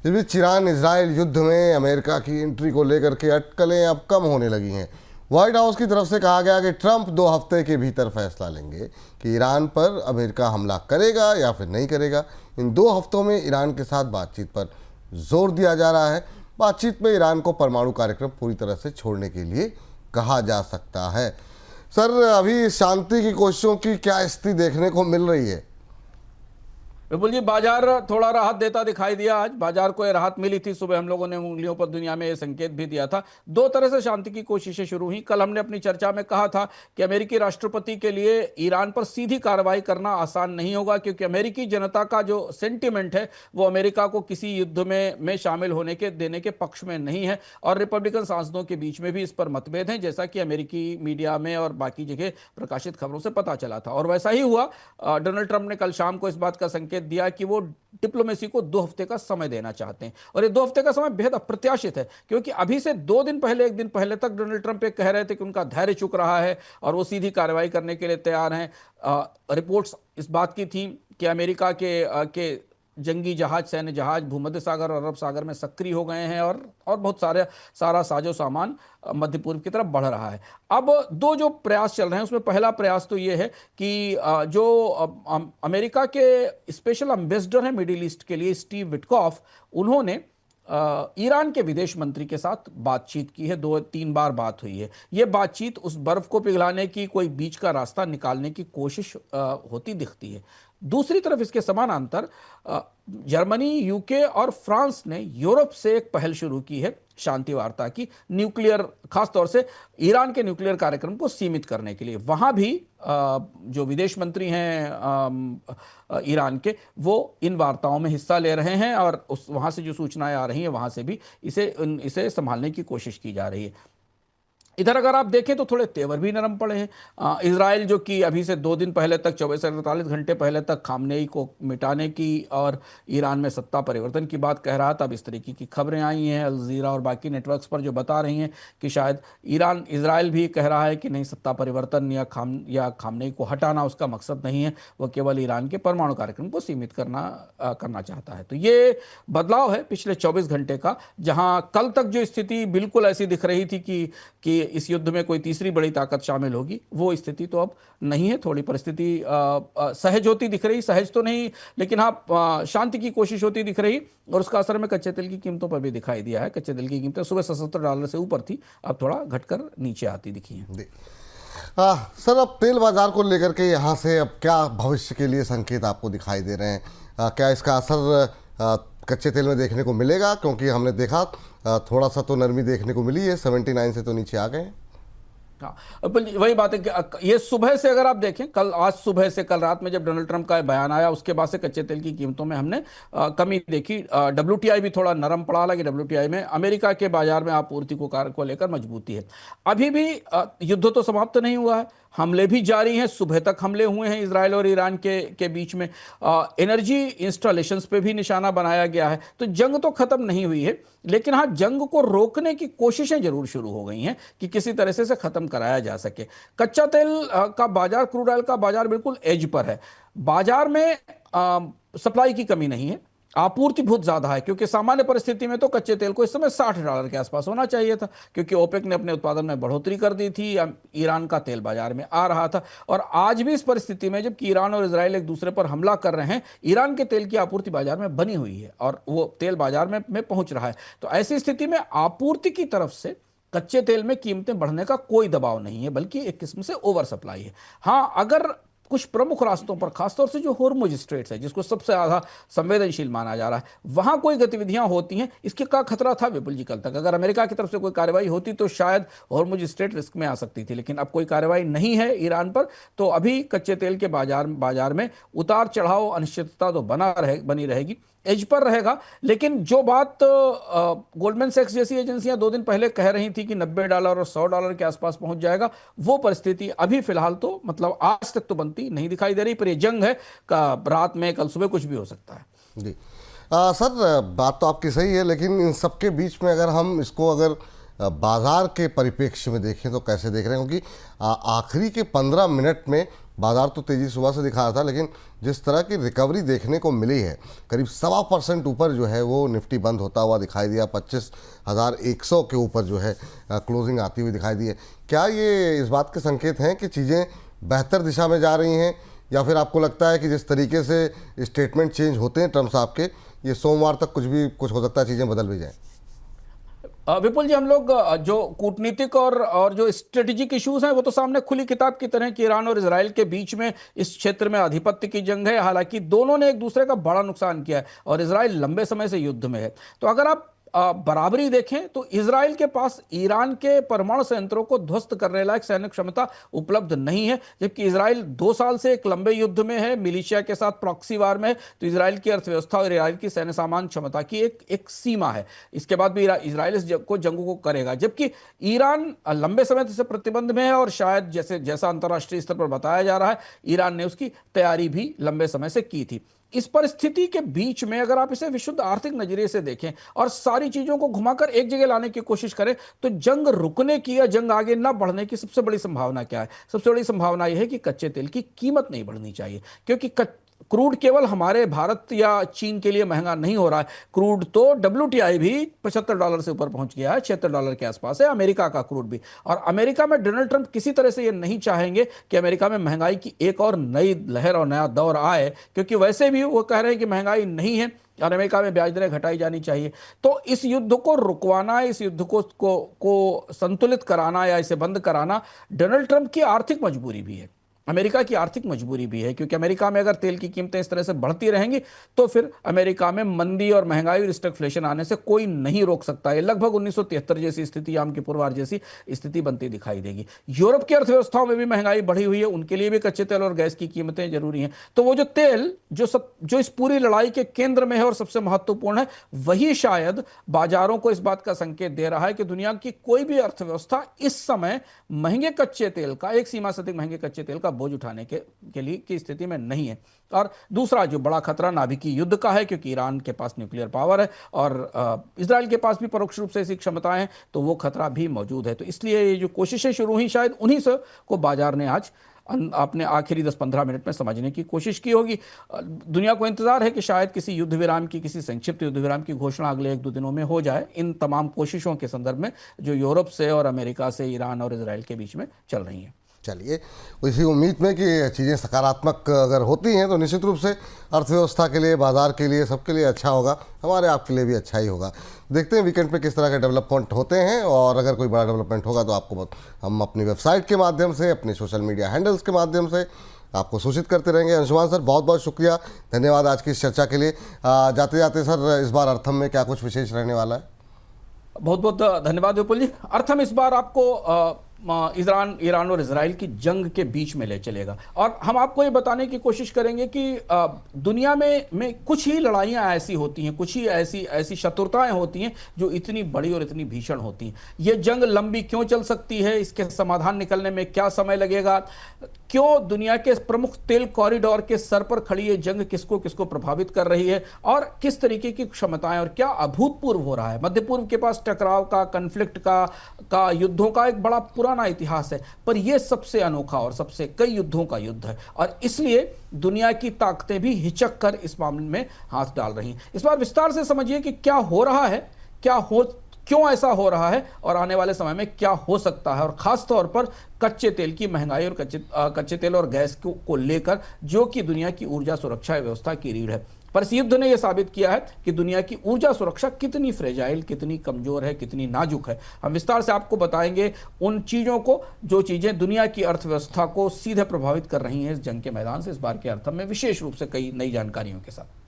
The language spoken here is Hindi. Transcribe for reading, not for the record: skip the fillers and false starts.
इस बीच ईरान इजराइल युद्ध में अमेरिका की एंट्री को लेकर के अटकलें अब कम होने लगी हैं। व्हाइट हाउस की तरफ से कहा गया कि ट्रंप 2 हफ्ते के भीतर फैसला लेंगे कि ईरान पर अमेरिका हमला करेगा या फिर नहीं करेगा। इन 2 हफ्तों में ईरान के साथ बातचीत पर जोर दिया जा रहा है। बातचीत में ईरान को परमाणु कार्यक्रम पूरी तरह से छोड़ने के लिए कहा जा सकता है। सर, अभी शांति की कोशिशों की क्या स्थिति देखने को मिल रही है? विपुल जी, बाजार थोड़ा राहत देता दिखाई दिया। आज बाजार को ये राहत मिली थी। सुबह हम लोगों ने उंगलियों पर दुनिया में ये संकेत भी दिया था। 2 तरह से शांति की कोशिशें शुरू हुई। कल हमने अपनी चर्चा में कहा था कि अमेरिकी राष्ट्रपति के लिए ईरान पर सीधी कार्रवाई करना आसान नहीं होगा, क्योंकि अमेरिकी जनता का जो सेंटिमेंट है वो अमेरिका को किसी युद्ध में शामिल होने के देने के पक्ष में नहीं है। और रिपब्लिकन सांसदों के बीच में भी इस पर मतभेद हैं, जैसा कि अमेरिकी मीडिया में और बाकी जगह प्रकाशित खबरों से पता चला था। और वैसा ही हुआ। डोनाल्ड ट्रंप ने कल शाम को इस बात का संकेत दिया कि वो डिप्लोमेसी को 2 हफ्ते का समय देना चाहते हैं। और ये 2 हफ्ते का समय बेहद अप्रत्याशित है, क्योंकि अभी से 2 दिन पहले, 1 दिन पहले तक डोनाल्ड ट्रंप कह रहे थे कि उनका धैर्य चुक रहा है और वो सीधी कार्रवाई करने के लिए तैयार हैं। रिपोर्ट्स इस बात की थी कि अमेरिका के जंगी जहाज, सैन्य जहाज भूमध्य सागर और अरब सागर में सक्रिय हो गए हैं और बहुत सारा साजो सामान मध्य पूर्व की तरफ बढ़ रहा है। अब 2 जो प्रयास चल रहे हैं, उसमें पहला प्रयास तो ये है कि जो अमेरिका के स्पेशल एम्बेसडर हैं मिडिल ईस्ट के लिए, स्टीव विटकॉफ, उन्होंने ईरान के विदेश मंत्री के साथ बातचीत की है। 2-3 बार बात हुई है। ये बातचीत उस बर्फ को पिघलाने की, कोई बीच का रास्ता निकालने की कोशिश होती दिखती है। दूसरी तरफ इसके समानांतर जर्मनी, यूके और फ्रांस ने यूरोप से एक पहल शुरू की है शांति वार्ता की, न्यूक्लियर, खासतौर से ईरान के न्यूक्लियर कार्यक्रम को सीमित करने के लिए। वहां भी जो विदेश मंत्री हैं ईरान के, वो इन वार्ताओं में हिस्सा ले रहे हैं और वहां से जो सूचनाएं आ रही हैं वहां से भी इसे संभालने की कोशिश की जा रही है। इधर अगर आप देखें तो थोड़े तेवर भी नरम पड़े हैं। इजराइल, जो कि अभी से 2 दिन पहले तक, 24 से 48 घंटे पहले तक खामनेई को मिटाने की और ईरान में सत्ता परिवर्तन की बात कह रहा था, अब इस तरीके की खबरें आई हैं अल जज़ीरा और बाकी नेटवर्क्स पर जो बता रही हैं कि शायद इजराइल भी कह रहा है कि नहीं, सत्ता परिवर्तन या खामनेई को हटाना उसका मकसद नहीं है, वह केवल ईरान के परमाणु कार्यक्रम को सीमित करना चाहता है। तो ये बदलाव है पिछले 24 घंटे का, जहां कल तक जो स्थिति बिल्कुल ऐसी दिख रही थी कि इस युद्ध में कोई तीसरी बड़ी ताकत शामिल होगी, वो स्थिति तो अब नहीं है। थोड़ी परिस्थिति सहज होती दिख रही, सहज तो नहीं लेकिन हाँ शांति की कोशिश होती दिख रही। और उसका असर में कच्चे तेल की कीमतों पर भी दिखाई दिया है। कच्चे तेल की कीमतें सुबह $77 से ऊपर थी, अब थोड़ा घटकर नीचे आती दिखी हैं। सर, अब तेल बाजार को लेकर के यहाँ से अब क्या भविष्य के लिए संकेत आपको दिखाई दे रहे हैं? क्या इसका असर कच्चे तेल में देखने को मिलेगा? क्योंकि हमने देखा थोड़ा सा तो नरमी देखने को मिली है, 79 से तो नीचे आ गए। हाँ, वही बात है कि ये सुबह से अगर आप देखें, आज सुबह से कल रात में जब डोनाल्ड ट्रंप का बयान आया, उसके बाद से कच्चे तेल की कीमतों में हमने कमी देखी। WTI भी थोड़ा नरम पड़ा, हालांकि WTI में अमेरिका के बाजार में आपूर्ति को लेकर मजबूती है। अभी भी युद्ध तो समाप्त नहीं हुआ है, हमले भी जारी हैं। सुबह तक हमले हुए हैं इजराइल और ईरान के बीच में। एनर्जी इंस्टॉलेशंस पे भी निशाना बनाया गया है। तो जंग तो खत्म नहीं हुई है, लेकिन हाँ, जंग को रोकने की कोशिशें जरूर शुरू हो गई हैं कि किसी तरह से खत्म कराया जा सके। कच्चा तेल का बाजार, क्रूड ऑयल का बाजार बिल्कुल एज पर है। बाजार में सप्लाई की कमी नहीं है, आपूर्ति बहुत ज्यादा है, क्योंकि सामान्य परिस्थिति में तो कच्चे तेल को इस समय $60 के आसपास होना चाहिए था, क्योंकि ओपेक ने अपने उत्पादन में बढ़ोतरी कर दी थी, ईरान का तेल बाजार में आ रहा था। और आज भी इस परिस्थिति में, जबकि ईरान और इजराइल एक दूसरे पर हमला कर रहे हैं, ईरान के तेल की आपूर्ति बाजार में बनी हुई है और वो तेल बाजार में पहुंच रहा है। तो ऐसी स्थिति में आपूर्ति की तरफ से कच्चे तेल में कीमतें बढ़ने का कोई दबाव नहीं है, बल्कि एक किस्म से ओवर सप्लाई है। हाँ, अगर कुछ प्रमुख रास्तों पर, खासतौर से जो होर्मुज स्ट्रेट्स है, जिसको सबसे ज्यादा संवेदनशील माना जा रहा है, वहां कोई गतिविधियां होती हैं, इसके का खतरा था विपुल जी कल तक। अगर अमेरिका की तरफ से कोई कार्रवाई होती तो शायद होर्मुज स्ट्रेट रिस्क में आ सकती थी, लेकिन अब कोई कार्रवाई नहीं है ईरान पर, तो अभी कच्चे तेल के बाजार में उतार चढ़ाव, अनिश्चितता तो बनी रहेगी, एज पर रहेगा। लेकिन जो बात गोल्डमैन सैक्स जैसी एजेंसियां 2 दिन पहले कह रही थी कि $90 और $100 के आसपास पहुंच जाएगा, वो परिस्थिति अभी फिलहाल तो, मतलब आज तक तो बनती नहीं दिखाई दे रही। पर ये जंग है, रात में, कल सुबह कुछ भी हो सकता है जी। सर, बात तो आपकी सही है, लेकिन इन सबके बीच में अगर हम इसको बाजार के परिप्रेक्ष्य में देखें तो कैसे देख रहे हैं? क्योंकि आखिरी के 15 मिनट में बाजार तो तेज़ी सुबह से दिखा रहा था, लेकिन जिस तरह की रिकवरी देखने को मिली है, करीब 1.25% ऊपर जो है वो निफ्टी बंद होता हुआ दिखाई दिया, 25,100 के ऊपर जो है क्लोजिंग आती हुई दिखाई दी है। क्या ये इस बात के संकेत हैं कि चीज़ें बेहतर दिशा में जा रही हैं, या फिर आपको लगता है कि जिस तरीके से स्टेटमेंट चेंज होते हैं ट्रम्प साहब के, ये सोमवार तक कुछ हो सकता है चीज़ें बदल भी जाएं? विपुल जी, हम लोग जो कूटनीतिक और जो स्ट्रेटेजिक इश्यूज हैं वो तो सामने खुली किताब की तरह कि ईरान और इजराइल के बीच में इस क्षेत्र में आधिपत्य की जंग है। हालांकि दोनों ने एक दूसरे का बड़ा नुकसान किया है और इजराइल लंबे समय से युद्ध में है। तो अगर आप बराबरी देखें तो इजराइल के पास ईरान के परमाणु संयंत्रों को ध्वस्त करने लायक सैन्य क्षमता उपलब्ध नहीं है, जबकि इजराइल 2 साल से एक लंबे युद्ध में है, मिलिशिया के साथ प्रॉक्सी वार में है। तो इजराइल की अर्थव्यवस्था और इजराइल की सैन्य सामान क्षमता की एक सीमा है। इसके बाद भी इजराइल इस जंग को करेगा, जबकि ईरान लंबे समय से प्रतिबंध में है और शायद जैसा अंतर्राष्ट्रीय स्तर पर बताया जा रहा है, ईरान ने उसकी तैयारी भी लंबे समय से की थी। इस परिस्थिति के बीच में अगर आप इसे विशुद्ध आर्थिक नजरिए से देखें और सारी चीजों को घुमाकर एक जगह लाने की कोशिश करें, तो जंग रुकने की या जंग आगे ना बढ़ने की सबसे बड़ी संभावना क्या है? सबसे बड़ी संभावना यह है कि कच्चे तेल की कीमत नहीं बढ़नी चाहिए, क्योंकि क्रूड केवल हमारे भारत या चीन के लिए महंगा नहीं हो रहा है। क्रूड तो WTI भी $75 से ऊपर पहुंच गया है, $76 के आसपास है अमेरिका का क्रूड भी। और अमेरिका में डोनाल्ड ट्रंप किसी तरह से ये नहीं चाहेंगे कि अमेरिका में महंगाई की एक और नई लहर और नया दौर आए, क्योंकि वैसे भी वो कह रहे हैं कि महंगाई नहीं है और अमेरिका में ब्याज दरें घटाई जानी चाहिए। तो इस युद्ध को रुकवाना, इस युद्ध को संतुलित कराना या इसे बंद कराना डोनाल्ड ट्रंप की आर्थिक मजबूरी भी है, अमेरिका की आर्थिक मजबूरी भी है। क्योंकि अमेरिका में अगर तेल की कीमतें इस तरह से बढ़ती रहेंगी तो फिर अमेरिका में मंदी और महंगाई और स्टैग्फ्लेशन आने से कोई नहीं रोक सकता है। लगभग 1973 जैसी स्थिति, याम की पुरवार जैसी स्थिति बनती दिखाई देगी। यूरोप की अर्थव्यवस्थाओं में भी महंगाई बढ़ी हुई है, उनके लिए भी कच्चे तेल और गैस की कीमतें जरूरी हैं। तो वो जो तेल जो इस पूरी लड़ाई के केंद्र में है और सबसे महत्वपूर्ण है, वही शायद बाजारों को इस बात का संकेत दे रहा है कि दुनिया की कोई भी अर्थव्यवस्था इस समय महंगे कच्चे तेल का, एक सीमा से अधिक महंगे कच्चे तेल का बोझ उठाने के लिए की स्थिति में नहीं है। और दूसरा जो बड़ा खतरा नाभिकीय युद्ध का है, क्योंकि ईरान के पास न्यूक्लियर पावर है और इजराइल के पास भी परोक्ष रूप से ऐसी क्षमताएं हैं, तो वो खतरा भी मौजूद है। तो इसलिए ये जो कोशिशें शुरू हुई, शायद उन्हीं से को बाजार ने आज अपने आखिरी 10-15 मिनट में समझने की कोशिश की होगी। दुनिया को इंतजार है कि शायद किसी युद्ध विराम की, किसी संक्षिप्त युद्ध विराम की घोषणा अगले 1-2 दिनों में हो जाए, इन तमाम कोशिशों के संदर्भ में जो यूरोप से और अमेरिका से ईरान और इजराइल के बीच में चल रही हैं। चलिए, इसी उम्मीद में कि चीज़ें सकारात्मक अगर होती हैं तो निश्चित रूप से अर्थव्यवस्था के लिए, बाजार के लिए, सबके लिए अच्छा होगा, हमारे आपके लिए भी अच्छा ही होगा। देखते हैं वीकेंड पे किस तरह के डेवलपमेंट होते हैं, और अगर कोई बड़ा डेवलपमेंट होगा तो आपको हम अपनी वेबसाइट के माध्यम से, अपने सोशल मीडिया हैंडल्स के माध्यम से आपको सूचित करते रहेंगे। अंशुमान सर, बहुत बहुत शुक्रिया, धन्यवाद आज की इस चर्चा के लिए। जाते जाते सर, इस बार अर्थम में क्या कुछ विशेष रहने वाला है? बहुत बहुत धन्यवाद विपुल जी। अर्थम इस बार आपको ईरान और इजराइल की जंग के बीच में ले चलेगा, और हम आपको ये बताने की कोशिश करेंगे कि दुनिया में कुछ ही लड़ाइयाँ ऐसी होती हैं, कुछ ही ऐसी शत्रुताएं होती हैं जो इतनी बड़ी और इतनी भीषण होती हैं। ये जंग लंबी क्यों चल सकती है, इसके समाधान निकलने में क्या समय लगेगा, क्यों दुनिया के प्रमुख तेल कॉरिडोर के सर पर खड़ी ये जंग किसको किसको प्रभावित कर रही है, और किस तरीके की क्षमताएं और क्या अभूतपूर्व हो रहा है। मध्य पूर्व के पास टकराव का, कन्फ्लिक्ट का युद्धों का एक बड़ा पुराना इतिहास है, पर यह सबसे अनोखा और सबसे कई युद्धों का युद्ध है, और इसलिए दुनिया की ताकतें भी हिचक कर इस मामले में हाथ डाल रही हैं। इस बार विस्तार से समझिए कि क्या हो रहा है, क्यों ऐसा हो रहा है, और आने वाले समय में क्या हो सकता है, और खास तौर पर कच्चे तेल की महंगाई और कच्चे तेल और गैस को लेकर, जो कि दुनिया की ऊर्जा सुरक्षा व्यवस्था की रीढ़ है। पर इस युद्ध ने यह साबित किया है कि दुनिया की ऊर्जा सुरक्षा कितनी फ्रेजाइल, कितनी कमजोर है, कितनी नाजुक है। हम विस्तार से आपको बताएंगे उन चीजों को जो चीजें दुनिया की अर्थव्यवस्था को सीधे प्रभावित कर रही हैं इस जंग के मैदान से, इस बार के अर्थम में, विशेष रूप से कई नई जानकारियों के साथ।